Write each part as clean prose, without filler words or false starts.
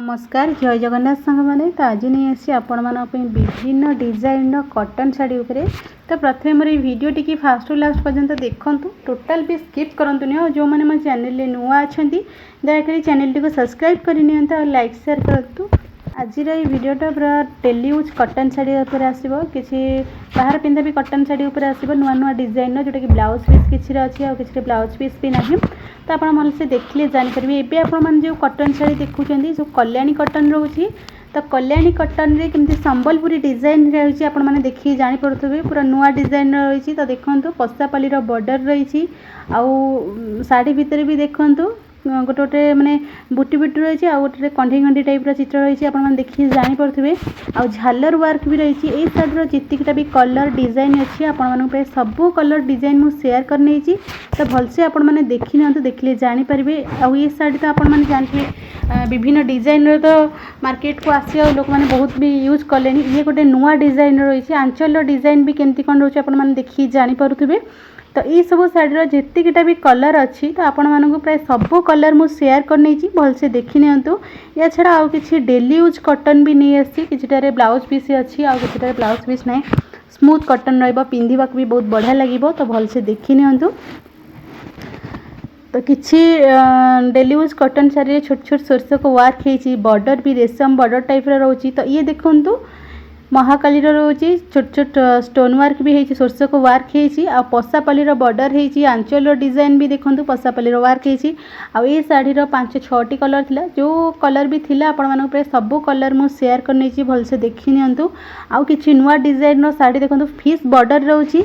नमस्कार जय जगन्नाथ सांग मैंने तो आज नहीं आसी आपण विभिन्न डिजाइन कॉटन साड़ी उपरे। तो प्रथम मोर वीडियो टी फास्ट टू लास्ट पर्यंत देखूँ, टोटाल भी स्किप करूँ। जो मैंने मो चैनल नुआ अच्छा दयाकोरी चैनल टी को सब्सक्राइब करनी और लाइक शेयर करूँ। आज वीडियोटा पूरा डेली यूज कॉटन साड़ी उपर आसो, किसी बाहर पिंधा भी कॉटन साड़ी उपर आसो नुआ नुआ डिजाइन जोटा कि ब्लाउज पीस किसी अच्छी और किसी ब्लाउज पीस भी ना। तो आप भलसे देखिले जानीपर एवं आपण जो कॉटन साड़ी देखुं जो कल्याणी कॉटन रोचे। तो कल्याणी कॉटन रे केमती संबलपुरी डिजाइन रही आपण मैंने देखिए जानीपे पूरा नुआ डिजाइन रही। तो देखो पसापाली बॉर्डर रही आउ शाढ़ी भितर भी देखूँ गोटे गोटे माने बुटी बुटी रही आ गोटे कंठी कंठी टाइप चित्र रही आप देखिए जानीपे। आ झालर वर्क भी रही। यही साइड्र जितकीटा भी कलर डिजाइन अच्छी आपण प्राय सबू कलर डिजाइन मुझे सेयार करनी। तो भलसे आपण मैंने देखी ना देखिले जानीपारे। आउ ये साड़ी तो आपण मैंने जानते विभिन्न डिजाइन तो मार्केट को आसी लोक मैंने बहुत भी यूज कले। ये गोटे नुआ डिजाइन रही आंचल डिजाइन भी केमती कौन रोचे आपण मैंने देखिए जानीपे। तो ये सब शाढ़ीर जितकीटा भी कलर अच्छी तो आपण मानक प्राय सबू कलर मुझे सेयार करनी भलसे देखी नियंतु। या छड़ा आउ किसी डेली यूज कॉटन भी नहीं आसी, किसी ब्लाउज पीस अच्छी आ किसी ब्लाउज पीस ना। स्मूथ कॉटन रहिबो, पिंधिबा भी बहुत बढ़िया लगिबो। तो भलसे देखी नियंतु। तो किसी डेली यूज कॉटन साड़ी छोट छोट सोरस को वर्क होती, बॉर्डर भी रेशम बॉर्डर टाइप रोचे। तो ये देखु महाकाली रोचे छोट छोट स्टोन वर्क भी होती, सोरस को वर्क होती। आ पसापाली बॉर्डर होती, आंचल डिजाइन भी देखो पसापाली वर्क होती। आ शाढ़ीर 5-6टी कलर थिला, जो कलर भी थिला आपण मानक प्राय सबू कलर मु शेयर करनी भलसे देखी नियंतु। आउ किछि नुआ डिजाइन साड़ी देखो फिश बॉर्डर रोची,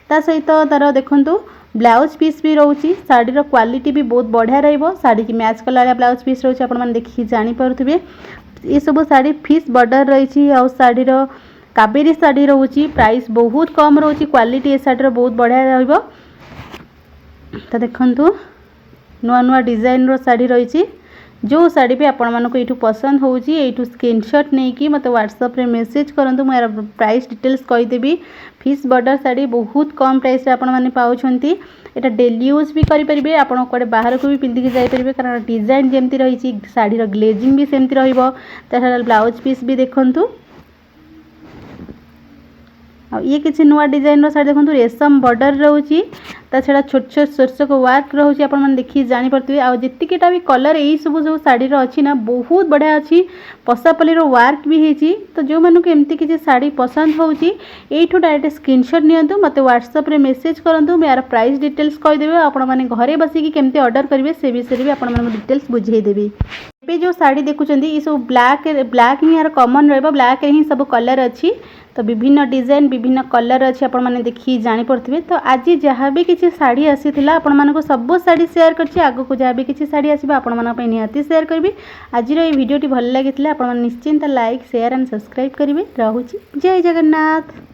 ता सहित तार देखो ब्लाउज पीस भी रोची। शाढ़ीर क्वालिटी भी बहुत बढ़िया रहिबो। शाड़ी की मैच कला ब्लाउज पीस रोची आपण माने देखि जानि पारुथिबे। ये सब शाड़ी फिश बॉर्डर रही आ शाढ़ीर कावेरी शाड़ी रोची, प्राइस बहुत कम रोची, क्वालिटी ए शाढ़ीर बहुत बढ़िया रहिबो। तो देखंतु नुआ नुआ डिजाइन रो शाड़ी रही। जो शाड़ी भी आपण मानक एठू पसंद होउची एठू स्क्रीनशॉट नहीं कि मते व्हाट्सएप रे मैसेज करंतु। मैं price details कहीदेवी। Fish border sari बहुत कम प्राइस रे आपण माने पाउछंती। एटा डेली यूज भी करि परिबे, आपण कोडे बाहर को भी पिंधि के जाई परिबे, कारण डिजाइन जेमती रही शाड़ीर ग्लेजिंग भी सेमती रहिबो। तार ब्लाउज पीस भी देखंतु। आ ये किसी नुआ डिजाइन रो साड़ी देखो रेशम बॉर्डर रोची, ता छड़ा छोट छोट सोरस को वर्क रोची आपण मन देखि जानि परथिबे। आ जितकीटा भी कलर एई सब जो साड़ी रो अछि ना बहुत बढ़िया अछि। पसापाली रो वर्क भी हेची। तो जो मानु के एमती किसी साड़ी पसंद होउची एठू डायरेक्ट स्क्रीनशॉट नियंतु, मते व्हाट्सएप रे मैसेज करंतु। मैं यार प्राइस डिटेल्स कहि देबे, आपण माने घरे बसी कि केमती ऑर्डर करिवे से विषय भी आपण माने डिटेल्स बुझेई देबे। पे जो साड़ी देखुचंदी ये सब ब्लैक ही यार कॉमन रहबो, ब्लैक रे ही सब कलर अच्छी। तो विभिन्न डिजाइन विभिन्न कलर अच्छी आपण माने देखि जानि परथिबे। तो आज जहाँ भी किसी साड़ी आसीथिला आपण मानको सब साड़ी शेयर करछि। आगो को जहाँ भी किसी साड़ी आसीबा आपण मानक पे निहाती शेयर करबी। आज रो वीडियोटी भल लागिथिला आपण माने निश्चिंत लाइक शेयर एंड सब्सक्राइब करिवे। रहूछि जय जगन्नाथ।